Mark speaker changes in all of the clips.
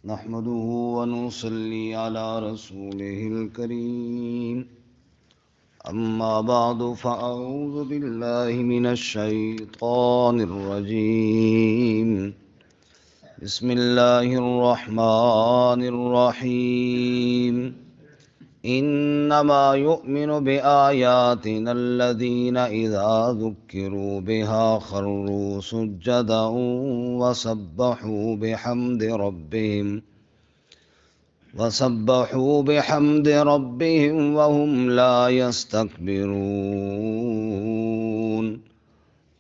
Speaker 1: نحمده ونصلي على رسوله الكريم أما بعد فأعوذ بالله من الشيطان الرجيم بسم الله الرحمن الرحيم إنما يؤمن بآياتنا الذين إذا ذكروا بها خروا سجدا وسبحوا بحمد ربهم وهم لا يستكبرون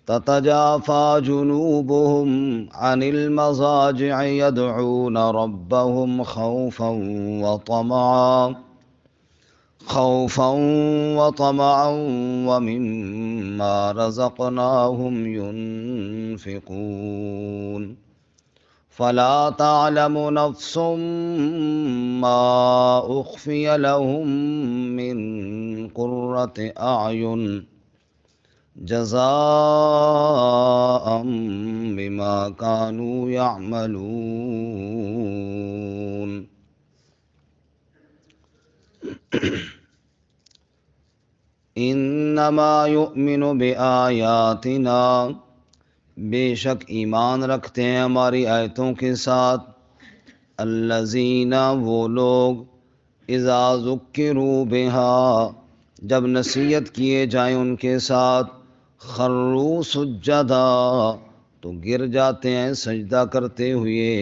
Speaker 1: تتجافى جنوبهم عن المضاجع يدعون ربهم خوفا وطمعا ومما رزقناهم ينفقون فلا تعلم نفس ما أخفي لهم من قرة أعين جزاء بما كانوا يعملون انما یؤمن بآیاتنا، بے شک ایمان رکھتے ہیں ہماری آیتوں کے ساتھ، الذین وہ لوگ، اذا ذکروا بہا جب نصیحت کیے جائیں ان کے ساتھ، خروا سجدا تو گر جاتے ہیں سجدہ کرتے ہوئے،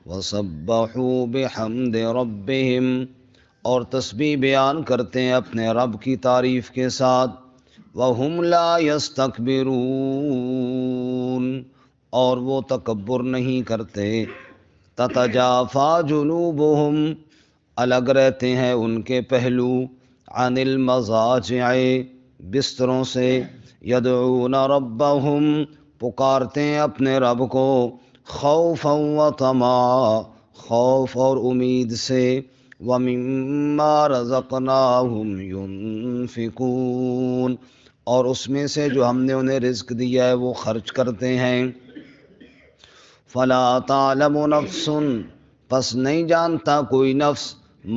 Speaker 1: وسبحوا بحمد ربہم اور تسبیح بیان کرتے ہیں اپنے رب کی تعریف کے ساتھ، وَهُمْ لَا يَسْتَكْبِرُونَ اور وہ تکبر نہیں کرتے، تَتَجَافَى جُنُوبُهُمْ الگ رہتے ہیں ان کے پہلو، عن المضاجع بستروں سے، یدعون ربهم پکارتے ہیں اپنے رب کو، خوفا وطمعا خوف اور امید سے، وَمِمَّا رَزَقْنَاهُمْ يُنْفِقُونَ اور اس میں سے جو ہم نے انہیں رزق دیا ہے وہ خرچ کرتے ہیں، فَلَا تَعْلَمُ نَفْسٌ پس نہیں جانتا کوئی نفس،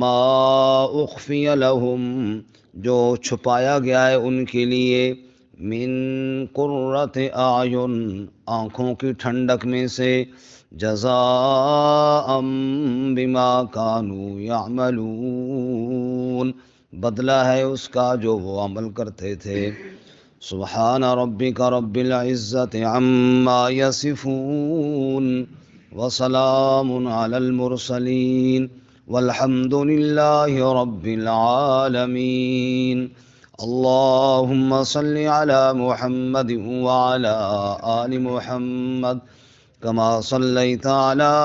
Speaker 1: ما اخفی لہم جو چھپایا گیا ہے ان کے لیے، من قرۃ اعین آنکھوں کی ٹھنڈک میں سے، جزاء بما كانوا یعملون بدلہ ہے اس کا جو وہ عمل کرتے تھے۔ سبحان ربک رب العزت عما یصفون وسلام علی المرسلین والحمد للہ رب العالمین۔ اللہم صل علی محمد وعلی آل محمد كما صليت على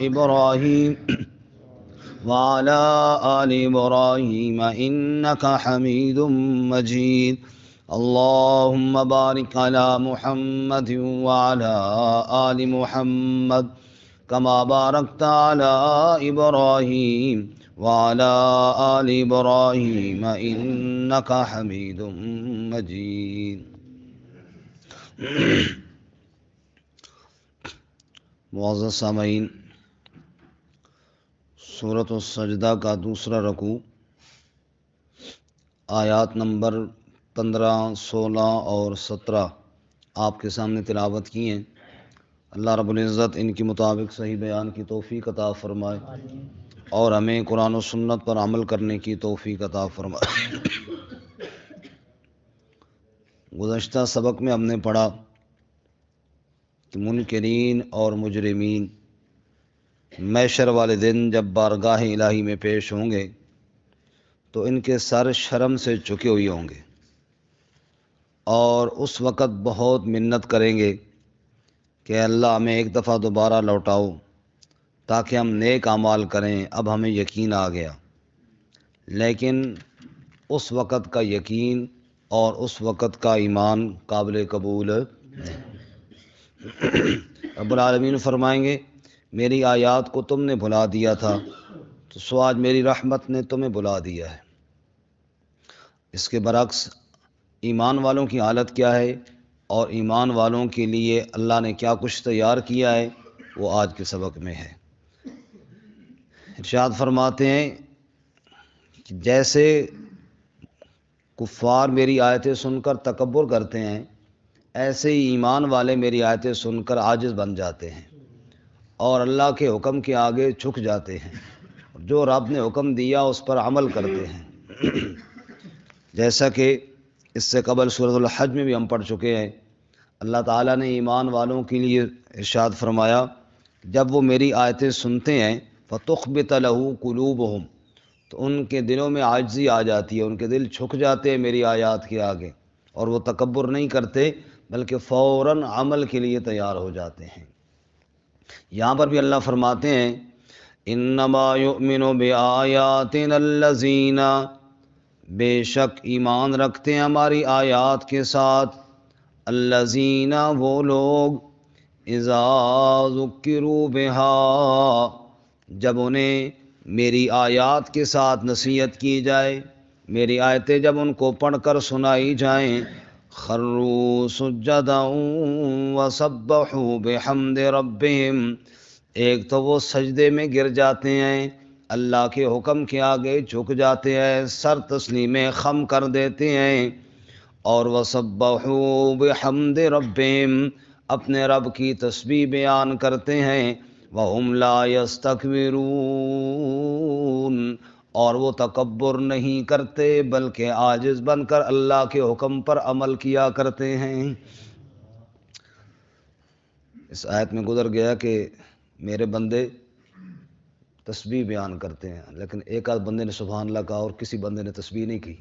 Speaker 1: إبراهيم وعلى آل إبراهيم إنك حميد مجيد۔ اللهم بارك على محمد وعلى آل محمد كما باركت على إبراهيم وعلى آل إبراهيم إنك حميد مجيد۔ معزز سامعین، سورۃ السجدہ کا دوسرا رکوع آیات نمبر 15، 16 اور 17 آپ کے سامنے تلاوت کی ہیں۔ اللہ رب العزت ان کی مطابق صحیح بیان کی توفیق عطا فرمائے اور ہمیں قرآن و سنت پر عمل کرنے کی توفیق عطا فرمائے۔ گزشتہ سبق میں ہم نے پڑھا کہ منکرین اور مجرمین محشر والے دن جب بارگاہ الہی میں پیش ہوں گے تو ان کے سر شرم سے جھکے ہوئے ہوں گے اور اس وقت بہت منت کریں گے کہ اللہ ہمیں ایک دفعہ دوبارہ لوٹاؤ تاکہ ہم نیک اعمال کریں، اب ہمیں یقین آ گیا۔ لیکن اس وقت کا یقین اور اس وقت کا ایمان قابل قبول نہیں۔ رب العالمین فرمائیں گے میری آیات کو تم نے بھلا دیا تھا تو سو آج میری رحمت نے تمہیں بھلا دیا ہے۔ اس کے برعکس ایمان والوں کی حالت کیا ہے اور ایمان والوں کے لیے اللہ نے کیا کچھ تیار کیا ہے وہ آج کے سبق میں ہے۔ ارشاد فرماتے ہیں کہ جیسے کفار میری آیتیں سن کر تکبر کرتے ہیں، ایسے ہی ایمان والے میری آیتیں سن کر عاجز بن جاتے ہیں اور اللہ کے حکم کے آگے جھک جاتے ہیں، جو رب نے حکم دیا اس پر عمل کرتے ہیں۔ جیسا کہ اس سے قبل سورۃ الحج میں بھی ہم پڑھ چکے ہیں، اللہ تعالیٰ نے ایمان والوں کے لیے ارشاد فرمایا جب وہ میری آیتیں سنتے ہیں فَتُخْبِتَ لَهُ قُلُوبُهُمْ، تو ان کے دلوں میں عاجزی آ جاتی ہے، ان کے دل جھک جاتے ہیں میری آیات کے آگے، اور وہ تکبر نہیں کرتے بلکہ فوراً عمل کے لیے تیار ہو جاتے ہیں۔ یہاں پر بھی اللہ فرماتے ہیں انما یؤمن بآیاتنا الذین، بے شک ایمان رکھتے ہیں ہماری آیات کے ساتھ، الذین وہ لوگ، اذا ذکروا بہا جب انہیں میری آیات کے ساتھ نصیحت کی جائے، میری آیتیں جب ان کو پڑھ کر سنائی جائیں، خروا سجدا وسبحوا بحمد ربہم، ایک تو وہ سجدے میں گر جاتے ہیں، اللہ کے حکم کے آگے جھک جاتے ہیں، سر تسلیم خم کر دیتے ہیں، اور وسبحوا بحمد ربہم اپنے رب کی تسبیح بیان کرتے ہیں، وہم لا یستکبرون اور وہ تکبر نہیں کرتے بلکہ عاجز بن کر اللہ کے حکم پر عمل کیا کرتے ہیں۔ اس آیت میں گزر گیا کہ میرے بندے تسبیح بیان کرتے ہیں، لیکن ایک آدھ بندے نے سبحان اللہ کہا اور کسی بندے نے تسبیح نہیں کی۔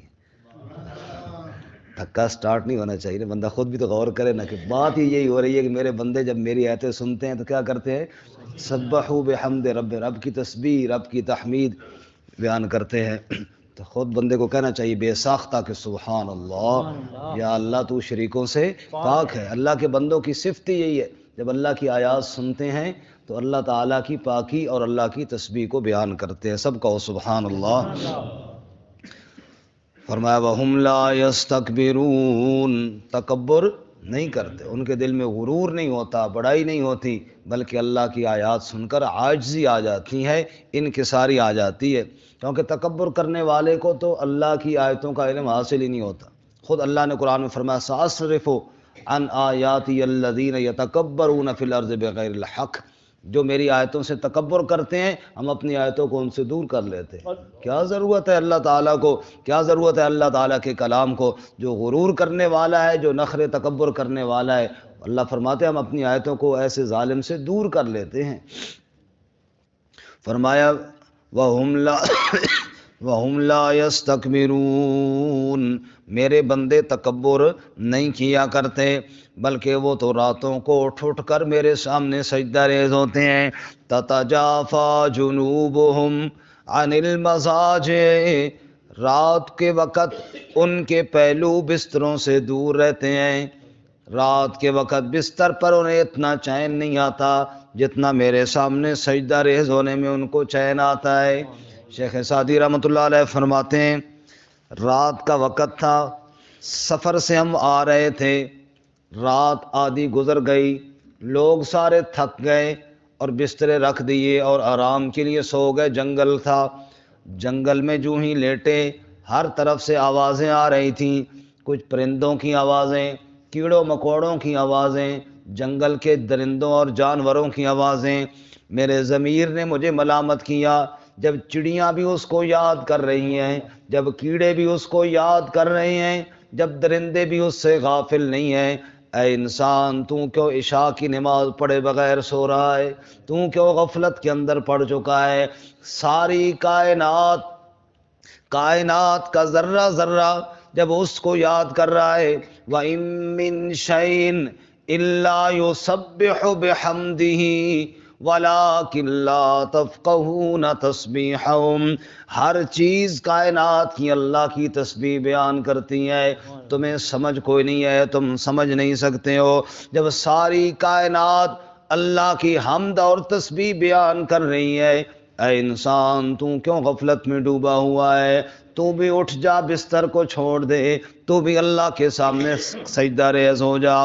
Speaker 1: دھکا سٹارٹ نہیں ہونا چاہیے، بندہ خود بھی تو غور کرے نا کہ بات ہی یہی ہو رہی ہے کہ میرے بندے جب میری آیتیں سنتے ہیں تو کیا کرتے ہیں؟ سبحوا بحمد رب، رب کی تسبیح، رب کی تحمید بیان کرتے ہیں۔ تو خود بندے کو کہنا چاہیے بے ساختہ کہ سبحان اللہ، یا اللہ تو شریکوں سے پاک ہے۔ اللہ کے بندوں کی صفت ہی یہی ہے، جب اللہ کی آیات سنتے ہیں تو اللہ تعالیٰ کی پاکی اور اللہ کی تسبیح کو بیان کرتے ہیں۔ سب کہو سبحان اللہ۔ فرمایا وَهُمْ لَا يَسْتَكْبِرُونَ، تکبر نہیں کرتے، ان کے دل میں غرور نہیں ہوتا، بڑائی نہیں ہوتی، بلکہ اللہ کی آیات سن کر عاجزی آ جاتی ہے، انکساری آ جاتی ہے، کیونکہ تکبر کرنے والے کو تو اللہ کی آیتوں کا علم حاصل ہی نہیں ہوتا۔ خود اللہ نے قرآن میں فرمایا سَأَصْرِفُ عَنْ آیَاتِیَ الَّذِینَ يَتَکَبَّرُونَ فِی الْأَرْضِ بِغَیرِ الْحَقِّ، جو میری آیتوں سے تکبر کرتے ہیں ہم اپنی آیتوں کو ان سے دور کر لیتے ہیں۔ کیا ضرورت ہے اللہ تعالیٰ کو، کیا ضرورت ہے اللہ تعالیٰ کے کلام کو؟ جو غرور کرنے والا ہے، جو نخرے تکبر کرنے والا ہے، اللہ فرماتے ہیں ہم اپنی آیتوں کو ایسے ظالم سے دور کر لیتے ہیں۔ فرمایا وَهُمْ لَا يَسْتَكْبِرُونَ، میرے بندے تکبر نہیں کیا کرتے بلکہ وہ تو راتوں کو اٹھ اٹھ کر میرے سامنے سجدہ ریز ہوتے ہیں۔ تَتَجَافَى جُنُوبُهُمْ عَنِ الْمَضَاجِعِ، رات کے وقت ان کے پہلو بستروں سے دور رہتے ہیں، رات کے وقت بستر پر انہیں اتنا چین نہیں آتا جتنا میرے سامنے سجدہ ریز ہونے میں ان کو چین آتا ہے۔ شیخ سعدی رحمۃ اللہ علیہ فرماتے ہیں رات کا وقت تھا، سفر سے ہم آ رہے تھے، رات آدھی گزر گئی، لوگ سارے تھک گئے اور بسترے رکھ دیے اور آرام کے لیے سو گئے۔ جنگل تھا، جنگل میں جو ہی لیٹے ہر طرف سے آوازیں آ رہی تھیں، کچھ پرندوں کی آوازیں، کیڑوں مکوڑوں کی آوازیں، جنگل کے درندوں اور جانوروں کی آوازیں۔ میرے ضمیر نے مجھے ملامت کیا، جب چڑیاں بھی اس کو یاد کر رہی ہیں، جب کیڑے بھی اس کو یاد کر رہے ہیں، جب درندے بھی اس سے غافل نہیں ہیں، اے انسان تو کیوں عشاء کی نماز پڑھے بغیر سو رہا ہے؟ تو کیوں غفلت کے اندر پڑ چکا ہے؟ ساری کائنات کا ذرہ ذرہ جب اس کو یاد کر رہا ہے، وَإِن مِّن شَيْءٍ إِلَّا يُسَبِّحُ بِحَمْدِهِ وَلَٰكِن لَّا تَفْقَهُونَ تَسْبِيحَهُمْ، ہر چیز کائنات کی اللہ کی تسبیح بیان کرتی ہے، تمہیں سمجھ کوئی نہیں ہے، تم سمجھ نہیں سکتے ہو۔ جب ساری کائنات اللہ کی حمد اور تسبیح بیان کر رہی ہے، اے انسان تو کیوں غفلت میں ڈوبا ہوا ہے، تو بھی اٹھ جا، بستر کو چھوڑ دے، تو بھی اللہ کے سامنے سجدہ ریز ہو جا۔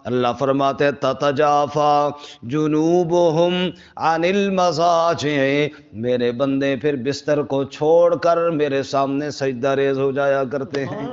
Speaker 1: اللہ فرماتے تتجافا جنوبہم عن المضاجع، میرے بندے پھر بستر کو چھوڑ کر میرے سامنے سجدہ ریز ہو جایا کرتے ہیں۔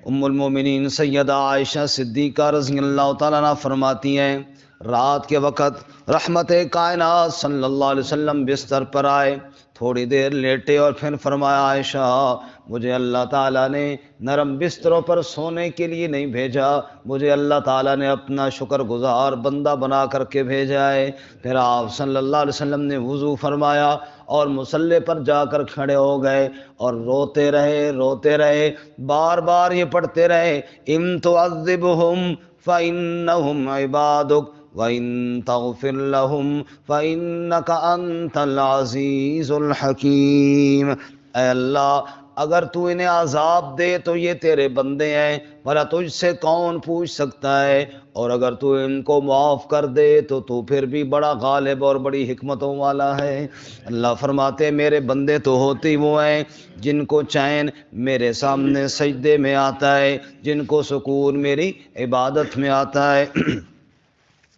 Speaker 1: ام المومنین سیدہ عائشہ صدیقہ رضی اللہ تعالیٰ عنہ فرماتی ہیں رات کے وقت رحمت کائنات صلی اللہ علیہ وسلم بستر پر آئے، تھوڑی دیر لیٹے اور پھر فرمایا عائشہ مجھے اللہ تعالیٰ نے نرم بستروں پر سونے کے لیے نہیں بھیجا، مجھے اللہ تعالیٰ نے اپنا شکر گزار بندہ بنا کر کے بھیجا ہے۔ پھر آپ صلی اللہ علیہ وسلم نے وضو فرمایا اور مصلی پر جا کر کھڑے ہو گئے اور روتے رہے، بار بار یہ پڑھتے رہے ان تعذبہم فإنہم عبادک وَإِن تَغْفِرْ لَهُمْ فَإِنَّكَ أَنْتَ الْعَزِيزُ الْحَكِيمُ، اے اللہ اگر تو انہیں عذاب دے تو یہ تیرے بندے ہیں، بھلا تجھ سے کون پوچھ سکتا ہے، اور اگر تو ان کو معاف کر دے تو پھر بھی بڑا غالب اور بڑی حکمتوں والا ہے۔ اللہ فرماتے میرے بندے تو ہوتے ہی وہ ہیں جن کو چین میرے سامنے سجدے میں آتا ہے، جن کو سکون میری عبادت میں آتا ہے۔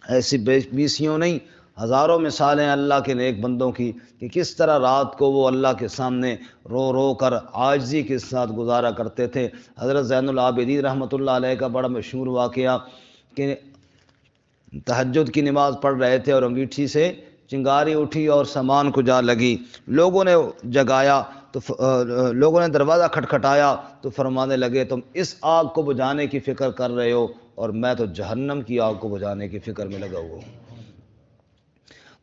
Speaker 1: ایسی بیسیوں نہیں ہزاروں مثالیں اللہ کے نیک بندوں کی کہ کس طرح رات کو وہ اللہ کے سامنے رو رو کر عاجزی کے ساتھ گزارا کرتے تھے۔ حضرت زین العابدین رحمۃ اللہ علیہ کا بڑا مشہور واقعہ کہ تہجد کی نماز پڑھ رہے تھے اور انگیٹھی سے چنگاری اٹھی اور سامان کو جا لگی، لوگوں نے جگایا تو لوگوں نے دروازہ کھٹکھٹایا تو فرمانے لگے تم اس آگ کو بجھانے کی فکر کر رہے ہو اور میں تو جہنم کی آگ کو بجھانے کی فکر میں لگا ہوا ہوں۔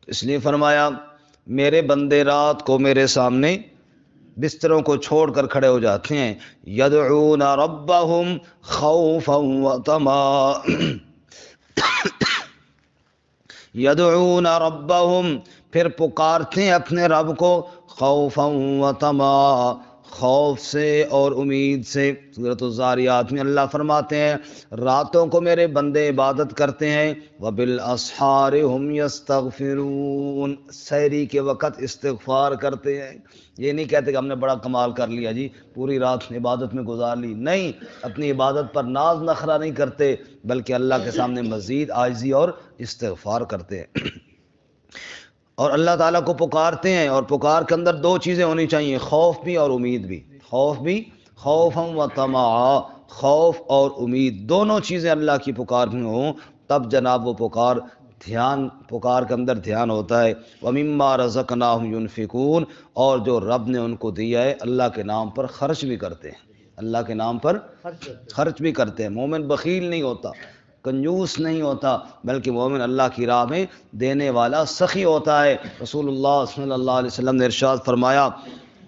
Speaker 1: تو اس لیے فرمایا میرے بندے رات کو میرے سامنے بستروں کو چھوڑ کر کھڑے ہو جاتے ہیں، یدعون ربہم خوفا وطمعا، یدعون ربہم پھر پکارتے ہیں اپنے رب کو خوفا وطمعا، خوف سے اور امید سے۔ سورۃ الذاریات میں اللہ فرماتے ہیں راتوں کو میرے بندے عبادت کرتے ہیں وبالاسحار ہم یستغفرون، سحری کے وقت استغفار کرتے ہیں۔ یہ نہیں کہتے کہ ہم نے بڑا کمال کر لیا جی پوری رات عبادت میں گزار لی، نہیں، اپنی عبادت پر ناز نخرہ نہیں کرتے بلکہ اللہ کے سامنے مزید عاجزی اور استغفار کرتے ہیں اور اللہ تعالیٰ کو پکارتے ہیں۔ اور پکار کے اندر دو چیزیں ہونی چاہیے، خوف بھی اور امید بھی، خوف و طمع، خوف اور امید دونوں چیزیں اللہ کی پکار میں ہوں تب جناب وہ پکار کے اندر دھیان ہوتا ہے۔ وَمِمَّا رَزَقْنَاهُمْ يُنْفِقُونَ، اور جو رب نے ان کو دیا ہے اللہ کے نام پر خرچ بھی کرتے ہیں، اللہ کے نام پر خرچ بھی کرتے ہیں۔ مومن بخیل نہیں ہوتا، کنجوس نہیں ہوتا، بلکہ مومن اللہ کی راہ میں دینے والا سخی ہوتا ہے۔ رسول اللہ صلی اللہ علیہ وسلم نے ارشاد فرمایا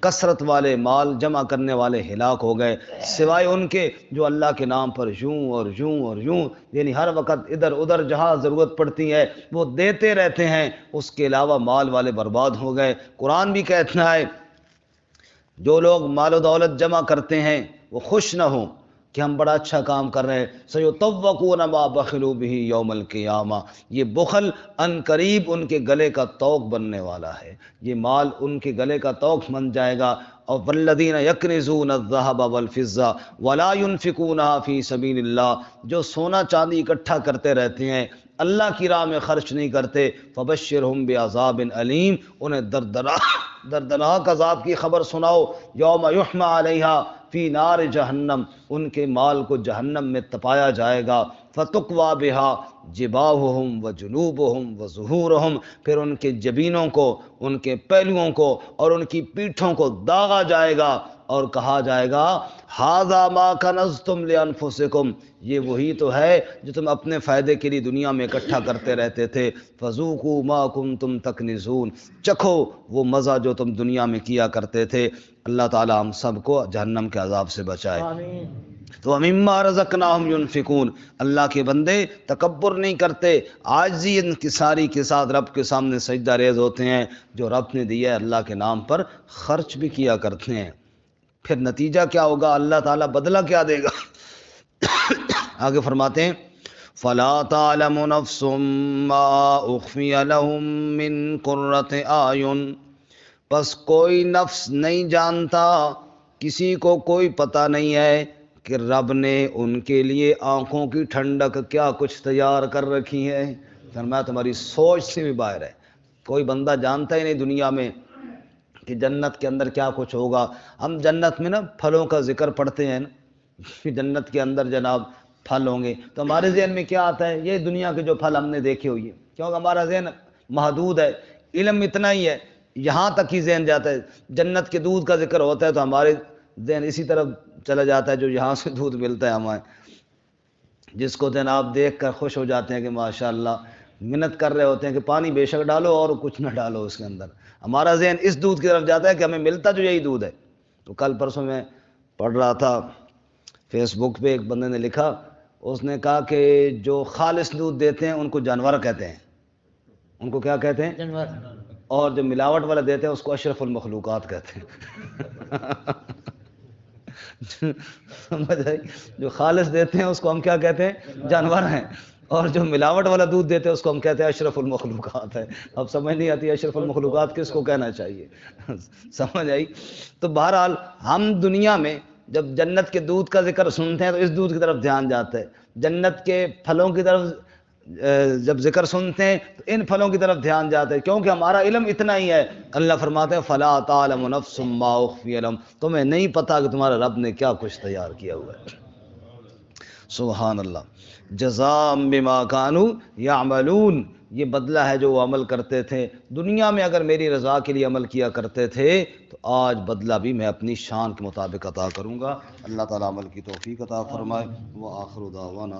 Speaker 1: کثرت والے مال جمع کرنے والے ہلاک ہو گئے سوائے ان کے جو اللہ کے نام پر یوں اور یوں یعنی ہر وقت ادھر ادھر جہاں ضرورت پڑتی ہے وہ دیتے رہتے ہیں، اس کے علاوہ مال والے برباد ہو گئے۔ قرآن بھی کہتا ہے جو لوگ مال و دولت جمع کرتے ہیں وہ خوش نہ ہوں کہ ہم بڑا اچھا کام کر رہے ہیں، سَيُطَوَّقُونَ مَا بَخِلُوا بِهِ يَوْمَ الْقِيَامَةِ، یہ بخل ان قریب ان کے گلے کا طوق بننے والا ہے، یہ مال ان کے گلے کا طوق بن جائے گا۔ اور وَالَّذِينَ يَكْنِزُونَ الذَّهَبَ وَالْفِضَّةَ وَلَا يُنْفِقُونَهَا فِي سَبِيلِ اللَّهِ، جو سونا چاندی اکٹھا کرتے رہتے ہیں اللہ کی راہ میں خرچ نہیں کرتے، فَبَشِّرْهُم بِعَذَابٍ أَلِيمٍ، انہیں دردناک عذاب کی خبر سناؤ، یوم یحمى علیہا فی نار جہنم، ان کے مال کو جہنم میں تپایا جائے گا، فتقوی بہا جباہہم وجنوبہم وظہورہم، پھر ان کے جبینوں کو، ان کے پہلوؤں کو اور ان کی پیٹھوں کو داغا جائے گا اور کہا جائے گا ھذا ما کنزتم لانفسکم، یہ وہی تو ہے جو تم اپنے فائدے کے لیے دنیا میں اکٹھا کرتے رہتے تھے، فذوقوا ما کنتم تکنزون، چکھو وہ مزہ جو تم دنیا میں کیا کرتے تھے۔ اللہ تعالی ہم سب کو جہنم کے عذاب سے بچائے۔ تو وَمِمَّا رَزَقْنَاهُمْ يُنْفِقُونَ، اللہ کے بندے تکبر نہیں کرتے، عاجزی انکساری کے ساتھ رب کے سامنے سجدہ ریز ہوتے ہیں، جو رب نے دیا ہے اللہ کے نام پر خرچ بھی کیا کرتے ہیں۔ پھر نتیجہ کیا ہوگا، اللہ تعالیٰ بدلہ کیا دے گا؟ آگے فرماتے ہیں فلا تعلم نفس ما اخفی لهم من قرۃ اعین، بس کوئی نفس نہیں جانتا، کسی کو کوئی پتہ نہیں ہے کہ رب نے ان کے لیے آنکھوں کی ٹھنڈک کیا کچھ تیار کر رکھی ہے۔ فرمایا تمہاری سوچ سے بھی باہر ہے، کوئی بندہ جانتا ہی نہیں دنیا میں کہ جنت کے اندر کیا کچھ ہوگا۔ ہم جنت میں نا پھلوں کا ذکر پڑھتے ہیں نا کہ جنت کے اندر جناب پھل ہوں گے، تو ہمارے ذہن میں کیا آتا ہے؟ یہ دنیا کے جو پھل ہم نے دیکھے ہوئے، کیونکہ ہمارا ذہن محدود ہے، علم اتنا ہی ہے، یہاں تک ہی ذہن جاتا ہے۔ جنت کے دودھ کا ذکر ہوتا ہے تو ہمارے ذہن اسی طرف چلا جاتا ہے جو یہاں سے دودھ ملتا ہے ہمیں، جس کو جناب دیکھ کر خوش ہو جاتے ہیں کہ ماشاءاللہ، منت کر رہے ہوتے ہیں کہ پانی بے شک ڈالو اور کچھ نہ ڈالو اس کے اندر۔ ہمارا ذہن اس دودھ کی طرف جاتا ہے کہ ہمیں ملتا جو یہی دودھ ہے۔ تو کل پرسوں میں پڑھ رہا تھا فیس بک پہ، ایک بندے نے لکھا، اس نے کہا کہ جو خالص دودھ دیتے ہیں ان کو جانور کہتے ہیں، ان کو کیا کہتے ہیں؟ جانور، اور جو ملاوٹ والا دیتے ہیں اس کو اشرف المخلوقات کہتے ہیں۔ سمجھ آئی؟ جو خالص دیتے ہیں اس کو ہم کیا کہتے ہیں؟ جانور ہیں، اور جو ملاوٹ والا دودھ دیتے ہیں اس کو ہم کہتے ہیں اشرف المخلوقات ہے۔ اب سمجھ نہیں آتی اشرف المخلوقات کس کو کہنا چاہیے؟ سمجھ آئی؟ تو بہرحال ہم دنیا میں جب جنت کے دودھ کا ذکر سنتے ہیں تو اس دودھ کی طرف دھیان جاتا ہے، جنت کے پھلوں کی طرف جب ذکر سنتے ہیں تو ان پھلوں کی طرف دھیان جاتا ہے، کیونکہ ہمارا علم اتنا ہی ہے۔ اللہ فرماتے ہیں فلا تعلم نفس ما اخفی لهم، تمہیں نہیں پتا کہ تمہارا رب نے کیا کچھ تیار کیا ہوا ہے۔ سبحان اللہ۔ جزاء بما كانوا يعملون، یہ بدلہ ہے جو وہ عمل کرتے تھے۔ دنیا میں اگر میری رضا کے لیے عمل کیا کرتے تھے تو آج بدلہ بھی میں اپنی شان کے مطابق عطا کروں گا۔ اللہ تعالیٰ عمل کی توفیق عطا فرمائے۔ وآخر دعوانا